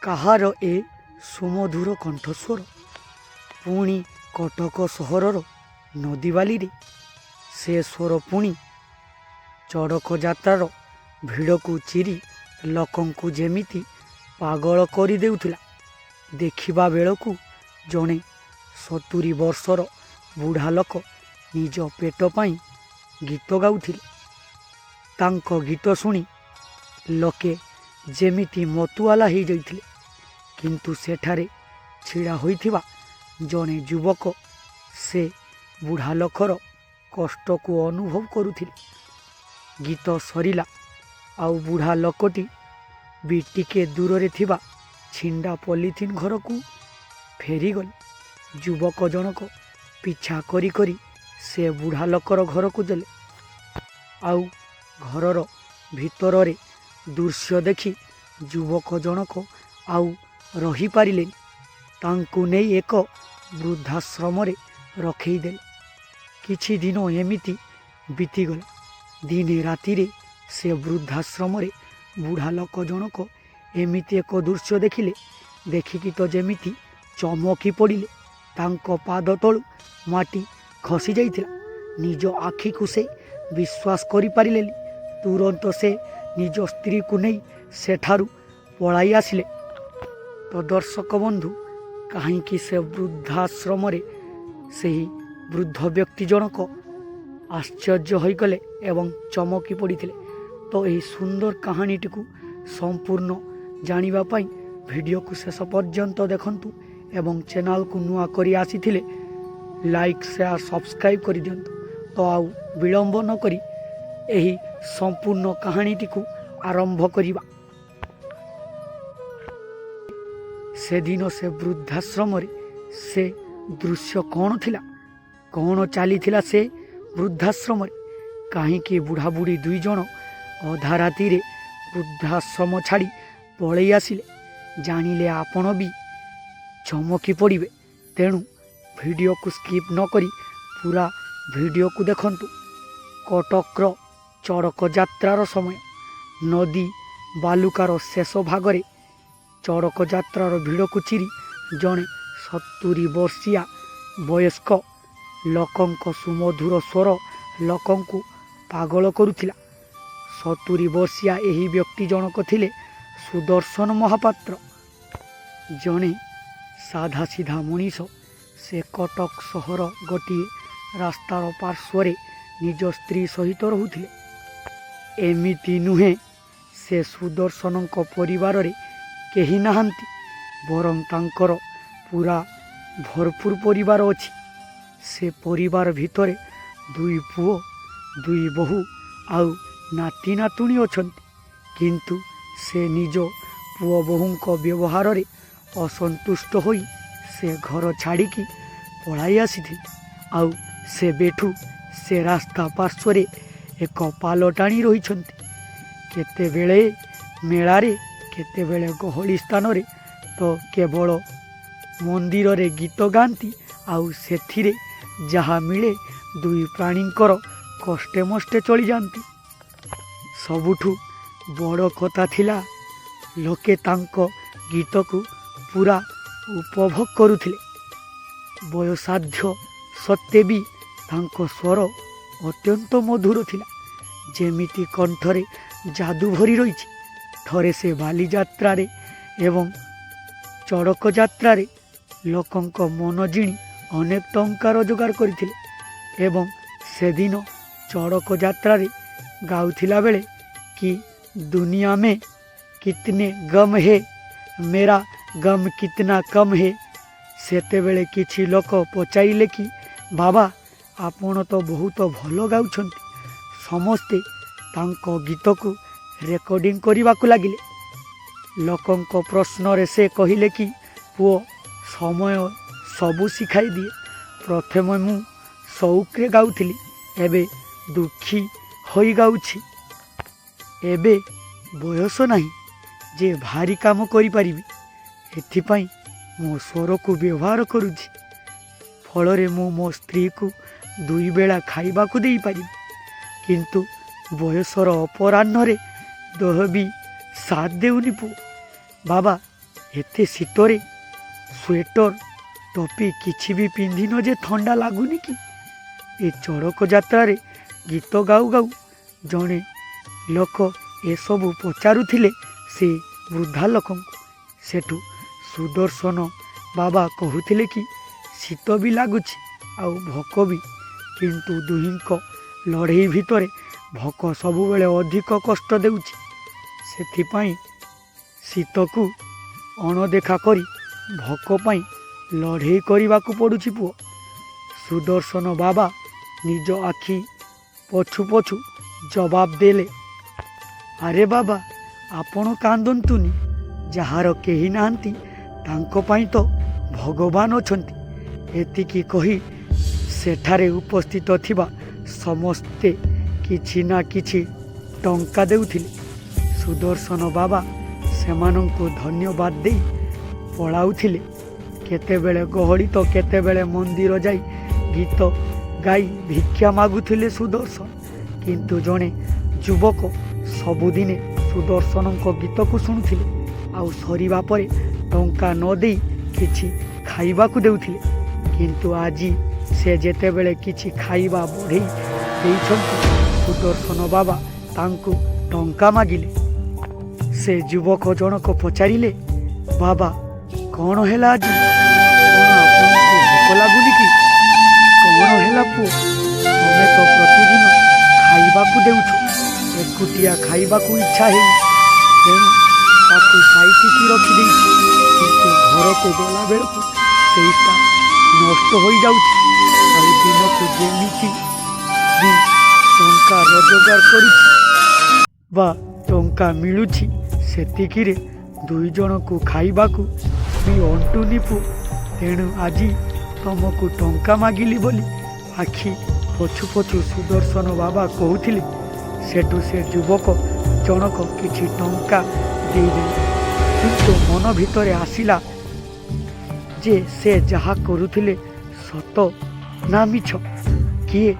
କାହାର ଏ ସୁମଧୁର କଣ୍ଠସ୍ୱର? ପୁଣି କଟକ ସହରର ନଦୀବାଲିରେ ସେ ସ୍ୱର ପୁଣି ଚଡ଼କ ଯାତ୍ରାର ଭିଡ଼କୁ ଚିରି ଲୋକଙ୍କୁ ଯେମିତି ପାଗଳ କରିଦେଉଥିଲା। ଦେଖିବା ବେଳକୁ ଜଣେ 70 ବର୍ଷର ବୁଢ଼ା ଲୋକ ନିଜ ପେଟ ପାଇଁ ଗୀତ ଗାଉଥିଲେ। ତାଙ୍କ ଗୀତ ଶୁଣି ଲୋକେ ଯେମିତି ମତୁଆଲା ହୋଇଯାଇଥିଲେ। କିନ୍ତୁ ସେଠାରେ ଛିଡ଼ା ହୋଇଥିବା ଜଣେ ଯୁବକ ସେ ବୁଢ଼ା ଲୋକର କଷ୍ଟକୁ ଅନୁଭବ କରୁଥିଲେ। ଗୀତ ସରିଲା ଆଉ ବୁଢ଼ା ଲୋକଟି ବି ଟିକେ ଦୂରରେ ଥିବା ଛିଣ୍ଡା ପଲିଥିନ୍ ଘରକୁ ଫେରିଗଲେ। ଯୁବକ ଜଣକ ପିଛା କରି କରି ସେ ବୁଢ଼ା ଲୋକର ଘରକୁ ଦେଲେ। ଆଉ ଘରର ଭିତରରେ ଦୃଶ୍ୟ ଦେଖି ଯୁବକ ଜଣକ ଆଉ ରହିପାରିଲେନି। ତାଙ୍କୁ ନେଇ ଏକ ବୃଦ୍ଧାଶ୍ରମରେ ରଖେଇଦେଲେ। କିଛି ଦିନ ଏମିତି ବିତିଗଲା। ଦିନେ ରାତିରେ ସେ ବୃଦ୍ଧାଶ୍ରମରେ ବୁଢ଼ା ଲୋକ ଜଣକ ଏମିତି ଏକ ଦୃଶ୍ୟ ଦେଖିଲେ। ଦେଖିକି ତ ଯେମିତି ଚମକି ପଡ଼ିଲେ। ତାଙ୍କ ପାଦ ତଳୁ ମାଟି ଖସି ଯାଇଥିଲା। ନିଜ ଆଖିକୁ ସେ ବିଶ୍ୱାସ କରିପାରିଲେନି। ତୁରନ୍ତ ସେ ନିଜ ସ୍ତ୍ରୀକୁ ନେଇ ସେଠାରୁ ପଳାଇ ଆସିଲେ। ତ ଦର୍ଶକ ବନ୍ଧୁ, କାହିଁକି ସେ ବୃଦ୍ଧାଶ୍ରମରେ ସେହି ବୃଦ୍ଧ ବ୍ୟକ୍ତି ଜଣକ ଆଶ୍ଚର୍ଯ୍ୟ ହୋଇଗଲେ ଏବଂ ଚମକି ପଡ଼ିଥିଲେ? ତ ଏହି ସୁନ୍ଦର କାହାଣୀଟିକୁ ସମ୍ପୂର୍ଣ୍ଣ ଜାଣିବା ପାଇଁ ଭିଡ଼ିଓକୁ ଶେଷ ପର୍ଯ୍ୟନ୍ତ ଦେଖନ୍ତୁ ଏବଂ ଚ୍ୟାନେଲକୁ ନୂଆ କରି ଆସିଥିଲେ ଲାଇକ୍ ସେୟାର ସବସ୍କ୍ରାଇବ୍ କରିଦିଅନ୍ତୁ। ତ ଆଉ ବିଳମ୍ବ ନ କରି ଏହି ସମ୍ପୂର୍ଣ୍ଣ କାହାଣୀଟିକୁ ଆରମ୍ଭ କରିବା। ସେଦିନ ସେ ବୃଦ୍ଧାଶ୍ରମରେ ସେ ଦୃଶ୍ୟ କ'ଣ ଥିଲା? କ'ଣ ଚାଲିଥିଲା ସେ ବୃଦ୍ଧାଶ୍ରମରେ? କାହିଁକି ବୁଢ଼ାବୁଢ଼ୀ ଦୁଇଜଣ ଅଧା ରାତିରେ ବୃଦ୍ଧାଶ୍ରମ ଛାଡ଼ି ପଳେଇ ଆସିଲେ? ଜାଣିଲେ ଆପଣ ବି ଚମକି ପଡ଼ିବେ। ତେଣୁ ଭିଡ଼ିଓକୁ ସ୍କିପ୍ ନ କରି ପୁରା ଭିଡ଼ିଓକୁ ଦେଖନ୍ତୁ। କଟକର ଚଡ଼କ ଯାତ୍ରାର ସମୟ। ନଦୀ ବାଲୁକାର ଶେଷ ଭାଗରେ ଚଡ଼କ ଯାତ୍ରାର ଭିଡ଼କୁ ଚିରି ଜଣେ 70 ବର୍ଷିଆ ବୟସ୍କ ଲୋକଙ୍କ ସୁମଧୁର ସ୍ୱର ଲୋକଙ୍କୁ ପାଗଳ କରୁଥିଲା। 70 ବର୍ଷିଆ ଏହି ବ୍ୟକ୍ତି ଜଣକ ଥିଲେ ସୁଦର୍ଶନ ମହାପାତ୍ର। ଜଣେ ସାଧାସିଧା ମଣିଷ। ସେ କଟକ ସହର ଗୋଟିଏ ରାସ୍ତାର ପାର୍ଶ୍ୱରେ ନିଜ ସ୍ତ୍ରୀ ସହିତ ରହୁଥିଲେ। ଏମିତି ନୁହେଁ ସେ ସୁଦର୍ଶନଙ୍କ ପରିବାରରେ କେହି ନାହାନ୍ତି, ବରଂ ତାଙ୍କର ପୁରା ଭରପୁର ପରିବାର ଅଛି। ସେ ପରିବାର ଭିତରେ 2 ପୁଅ 2 ବୋହୂ ଆଉ ନାତି ନାତୁଣୀ ଅଛନ୍ତି। କିନ୍ତୁ ସେ ନିଜ ପୁଅ ବୋହୂଙ୍କ ବ୍ୟବହାରରେ ଅସନ୍ତୁଷ୍ଟ ହୋଇ ସେ ଘର ଛାଡ଼ିକି ପଳାଇ ଆସିଥିଲେ। ଆଉ ସେବେଠୁ ସେ ରାସ୍ତା ପାର୍ଶ୍ୱରେ ଏକ ପାଲ ଟାଣି ରହିଛନ୍ତି। କେତେବେଳେ ମେଳାରେ, କେତେବେଳେ ଗହଳି ସ୍ଥାନରେ, ତ କେବଳ ମନ୍ଦିରରେ ଗୀତ ଗାଆନ୍ତି। ଆଉ ସେଥିରେ ଯାହା ମିଳେ 2 ପ୍ରାଣୀଙ୍କର କଷ୍ଟେ ମଷ୍ଟେ ଚଳିଯାଆନ୍ତି। ସବୁଠୁ ବଡ଼ କଥା ଥିଲା ଲୋକେ ତାଙ୍କ ଗୀତକୁ ପୁରା ଉପଭୋଗ କରୁଥିଲେ। ବୟସାଧ୍ୟ ସତ୍ତ୍ୱେ ବି ତାଙ୍କ ସ୍ୱର ଅତ୍ୟନ୍ତ ମଧୁର ଥିଲା। ଯେମିତି କଣ୍ଠରେ ଯାଦୁ ଭରି ରହିଛି। ଥରେ ସେ ବାଲିଯାତ୍ରାରେ ଏବଂ ଚଡ଼କ ଯାତ୍ରାରେ ଲୋକଙ୍କ ମନ ଜିଣି ଅନେକ ଟଙ୍କା ରୋଜଗାର କରିଥିଲେ। ଏବଂ ସେଦିନ ଚଡ଼କ ଯାତ୍ରାରେ ଗାଉଥିଲା ବେଳେ କି ଦୁନିଆ ମେ କିତନେ ଗମ୍ ହେ, ମେରା ଗମ୍ କିତନା କମ୍ ହେ। ସେତେବେଳେ କିଛି ଲୋକ ପଚାରିଲେ କି ବାବା, ଆପଣ ତ ବହୁତ ଭଲ ଗାଉଛନ୍ତି। ସମସ୍ତେ ତାଙ୍କ ଗୀତକୁ ରେକର୍ଡ଼ିଂ କରିବାକୁ ଲାଗିଲେ। ଲୋକଙ୍କ ପ୍ରଶ୍ନରେ ସେ କହିଲେ କି ପୁଅ, ସମୟ ସବୁ ଶିଖାଇ ଦିଏ। ପ୍ରଥମେ ମୁଁ ସଉକରେ ଗାଉଥିଲି, ଏବେ ଦୁଃଖୀ ହୋଇ ଗାଉଛି। ଏବେ ବୟସ ନାହିଁ ଯେ ଭାରି କାମ କରିପାରିବି। ଏଥିପାଇଁ ମୋ ସ୍ୱରକୁ ବ୍ୟବହାର କରୁଛି। ଫଳରେ ମୁଁ ମୋ ସ୍ତ୍ରୀକୁ 2 ବେଳା ଖାଇବାକୁ ଦେଇପାରିବି। କିନ୍ତୁ ବୟସର ଅପରାହ୍ନରେ ଦେହ ବି ସାଥ ଦେଉନି ପୁଅ। ବାବା, ଏତେ ଶୀତରେ ସ୍ୱେଟର ଟୋପି କିଛି ବି ପିନ୍ଧିନ ଯେ ଥଣ୍ଡା ଲାଗୁନି କି? ଏ ଚଡ଼କ ଯାତ୍ରାରେ ଗୀତ ଗାଉ ଗାଉ ଜଣେ ଲୋକ ଏସବୁ ପଚାରୁଥିଲେ ସେ ବୃଦ୍ଧା ଲୋକଙ୍କୁ। ସେଠୁ ସୁଦର୍ଶନ ବାବା କହୁଥିଲେ କି ଶୀତ ବି ଲାଗୁଛି ଆଉ ଭୋକ ବି, କିନ୍ତୁ ଦୁହିଁଙ୍କ ଲଢ଼େଇ ଭିତରେ ଭୋକ ସବୁବେଳେ ଅଧିକ କଷ୍ଟ ଦେଉଛି। ସେଥିପାଇଁ ଶୀତକୁ ଅଣଦେଖା କରି ଭୋକ ପାଇଁ ଲଢ଼େଇ କରିବାକୁ ପଡ଼ୁଛି ପୁଅ। ସୁଦର୍ଶନ ବାବା ନିଜ ଆଖି ପଛୁ ପଛୁ ଜବାବ ଦେଲେ, ଆରେ ବାବା, ଆପଣ କାନ୍ଦନ୍ତୁନି। ଯାହାର କେହି ନାହାନ୍ତି ତାଙ୍କ ପାଇଁ ତ ଭଗବାନ ଅଛନ୍ତି। ଏତିକି କହି ସେଠାରେ ଉପସ୍ଥିତ ଥିବା ସମସ୍ତେ କିଛି ନା କିଛି ଟଙ୍କା ଦେଉଥିଲେ। ସୁଦର୍ଶନ ବାବା ସେମାନଙ୍କୁ ଧନ୍ୟବାଦ ଦେଇ ପଳାଉଥିଲେ। କେତେବେଳେ ଗହଳି ତ କେତେବେଳେ ମନ୍ଦିର ଯାଇ ଗୀତ ଗାଇ ଭିକ୍ଷା ମାଗୁଥିଲେ ସୁଦର୍ଶନ। କିନ୍ତୁ ଜଣେ ଯୁବକ ସବୁଦିନେ ସୁଦର୍ଶନଙ୍କ ଗୀତକୁ ଶୁଣୁଥିଲେ ଆଉ ସରିବା ପରେ ଟଙ୍କା ନ ଦେଇ କିଛି ଖାଇବାକୁ ଦେଉଥିଲେ। କିନ୍ତୁ ଆଜି ସେ ଯେତେବେଳେ କିଛି ଖାଇବା ବଢ଼େଇ ଦେଇଛନ୍ତି, ସୁଦର୍ଶନ ବାବା ତାଙ୍କୁ ଟଙ୍କା ମାଗିଲେ। ସେ ଯୁବକ ଜଣକ ପଚାରିଲେ, ବାବା, କ'ଣ ହେଲା ଆଜି? କ'ଣ ଆପଣଙ୍କୁ ଭୋକ ଲାଗୁନି କି? କ'ଣ ହେଲା ପୁଅ? ତମେ ତ ପ୍ରତିଦିନ ଖାଇବାକୁ ଦେଉଛ, ଏକୁଟିଆ ଖାଇବାକୁ ଇଚ୍ଛା ହେଇନି, ତେଣୁ ତାକୁ ସାଇତିକି ରଖିଦେଇଛି। କିନ୍ତୁ ଘରକୁ ଗଲାବେଳକୁ ସେଇଟା ନଷ୍ଟ ହୋଇଯାଉଛି। ଆଉ ଦିନକୁ ଯେମିତି ବି ଟଙ୍କା ରୋଜଗାର କରିଛି ବା ଟଙ୍କା ମିଳୁଛି, ସେତିକିରେ ଦୁଇ ଜଣକୁ ଖାଇବାକୁ ବି ଅଣ୍ଟୁନି ପୁଅ। ତେଣୁ ଆଜି ତମକୁ ଟଙ୍କା ମାଗିଲି ବୋଲି ଆଖି ପଛୁ ପଛୁ ସୁଦର୍ଶନ ବାବା କହୁଥିଲେ। ସେଠୁ ସେ ଯୁବକ ଜଣକ କିଛି ଟଙ୍କା ଦେଇଦେଲେ। କିନ୍ତୁ ମନ ଭିତରେ ଆସିଲା ଯେ ସେ ଯାହା କରୁଥିଲେ ସତ ନା ମିଛ, କିଏ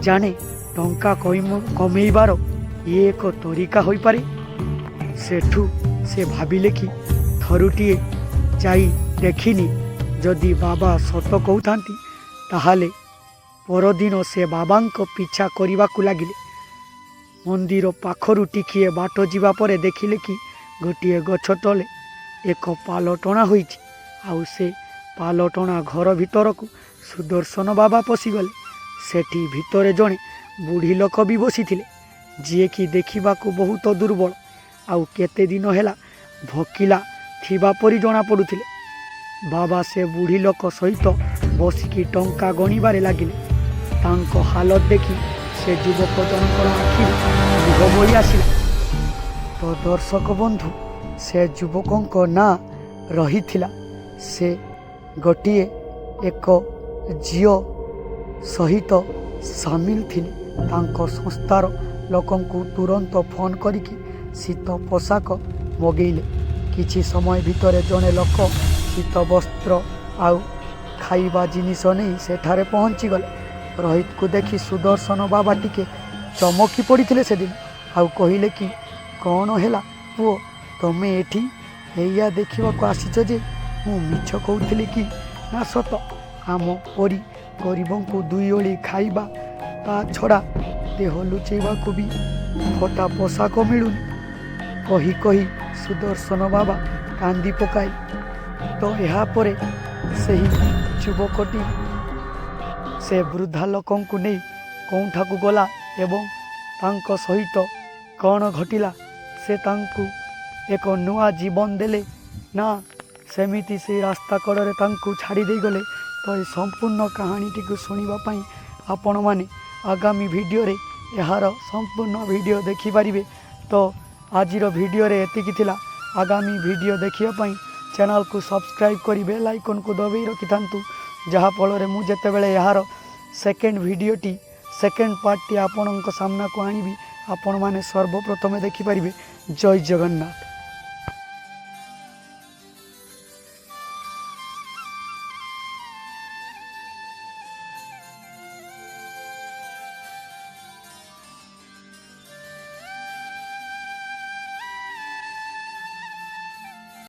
ଜାଣେ? ଟଙ୍କା କମେଇବାର ଇଏ ଏକ ତରିକା ହୋଇପାରେ। ସେଠୁ ସେ ଭାବିଲେ କି ଥରୁଟିଏ ଯାଇ ଦେଖିନି। ଯଦି ବାବା ସତ କହୁଥାନ୍ତି ତାହେଲେ ପରଦିନ ସେ ବାବାଙ୍କ ପିଛା କରିବାକୁ ଲାଗିଲେ। ମନ୍ଦିର ପାଖରୁ ଟିକିଏ ବାଟ ଯିବା ପରେ ଦେଖିଲେ କି ଗୋଟିଏ ଗଛ ତଳେ ଏକ ପାଲ ଟଣା ହୋଇଛି। ଆଉ ସେ ପାଲ ଟଣା ଘର ଭିତରକୁ ସୁଦର୍ଶନ ବାବା ପଶିଗଲେ। ସେଠି ଭିତରେ ଜଣେ ବୁଢ଼ୀ ଲୋକ ବି ବସିଥିଲେ, ଯିଏକି ଦେଖିବାକୁ ବହୁତ ଦୁର୍ବଳ ଆଉ କେତେ ଦିନ ହେଲା ଭୋକିଲା ଥିବା ପରି ଜଣାପଡ଼ୁଥିଲେ। ବାବା ସେ ବୁଢ଼ୀ ଲୋକ ସହିତ ବସିକି ଟଙ୍କା ଗଣିବାରେ ଲାଗିଲେ। ତାଙ୍କ ହାଲତ ଦେଖି ସେ ଯୁବକ ଜଣଙ୍କର ଆଖିରୁ ଲୁହ ବୋହି ଆସିଲା। ତ ଦର୍ଶକ ବନ୍ଧୁ, ସେ ଯୁବକଙ୍କ ନାଁ ରହିଥିଲା, ସେ ଗୋଟିଏ ଏକ ଝିଅ ସହିତ ସାମିଲ ଥିଲେ। ତାଙ୍କ ସଂସ୍ଥାର ଲୋକଙ୍କୁ ତୁରନ୍ତ ଫୋନ୍ କରିକି ଶୀତ ପୋଷାକ ମଗେଇଲେ। କିଛି ସମୟ ଭିତରେ ଜଣେ ଲୋକ ଶୀତ ବସ୍ତ୍ର ଆଉ ଖାଇବା ଜିନିଷ ନେଇ ସେଠାରେ ପହଞ୍ଚିଗଲେ। ରୋହିତକୁ ଦେଖି ସୁଦର୍ଶନ ବାବା ଟିକେ ଚମକି ପଡ଼ିଥିଲେ ସେଦିନ, ଆଉ କହିଲେ କି କ'ଣ ହେଲା ପୁଅ, ତମେ ଏଠି ଏଇଆ ଦେଖିବାକୁ ଆସିଛ ଯେ ମୁଁ ମିଛ କହୁଥିଲି କି ନା ସତ? ଆମ ପରି ଗରିବଙ୍କୁ ଦୁଇ ଓଳି ଖାଇବା, ତା ଛଡ଼ା ଦେହ ଲୁଚେଇବାକୁ ବି ଫଟା ପୋଷାକ ମିଳୁନି। କହି କହି ସୁଦର୍ଶନ ବାବା କାନ୍ଦି ପକାଇ। ତ ଏହାପରେ ସେହି ଯୁବକଟି ସେ ବୃଦ୍ଧା ଲୋକଙ୍କୁ ନେଇ କେଉଁଠାକୁ ଗଲା ଏବଂ ତାଙ୍କ ସହିତ କ'ଣ ଘଟିଲା, ସେ ତାଙ୍କୁ ଏକ ନୂଆ ଜୀବନ ଦେଲେ ନା ସେମିତି ସେଇ ରାସ୍ତା କଡ଼ରେ ତାଙ୍କୁ ଛାଡ଼ି ଦେଇଗଲେ? ତ ଏ ସମ୍ପୂର୍ଣ୍ଣ କାହାଣୀଟିକୁ ଶୁଣିବା ପାଇଁ ଆପଣମାନେ ଆଗାମୀ ଭିଡ଼ିଓରେ ଏହାର ସମ୍ପୂର୍ଣ୍ଣ ଭିଡ଼ିଓ ଦେଖିପାରିବେ। ତ ଆଜିର ଭିଡ଼ିଓରେ ଏତିକି ଥିଲା। ଆଗାମୀ ଭିଡ଼ିଓ ଦେଖିବା ପାଇଁ ଚ୍ୟାନେଲକୁ ସବସ୍କ୍ରାଇବ୍ କରି ବେଲ୍ ଆଇକନ୍କୁ ଦବାଇ ରଖିଥାନ୍ତୁ, ଯାହାଫଳରେ ମୁଁ ଯେତେବେଳେ ଏହାର ସେକେଣ୍ଡ ପାର୍ଟଟି ଆପଣଙ୍କ ସାମ୍ନାକୁ ଆଣିବି, ଆପଣମାନେ ସର୍ବପ୍ରଥମେ ଦେଖିପାରିବେ। ଜୟ ଜଗନ୍ନାଥ।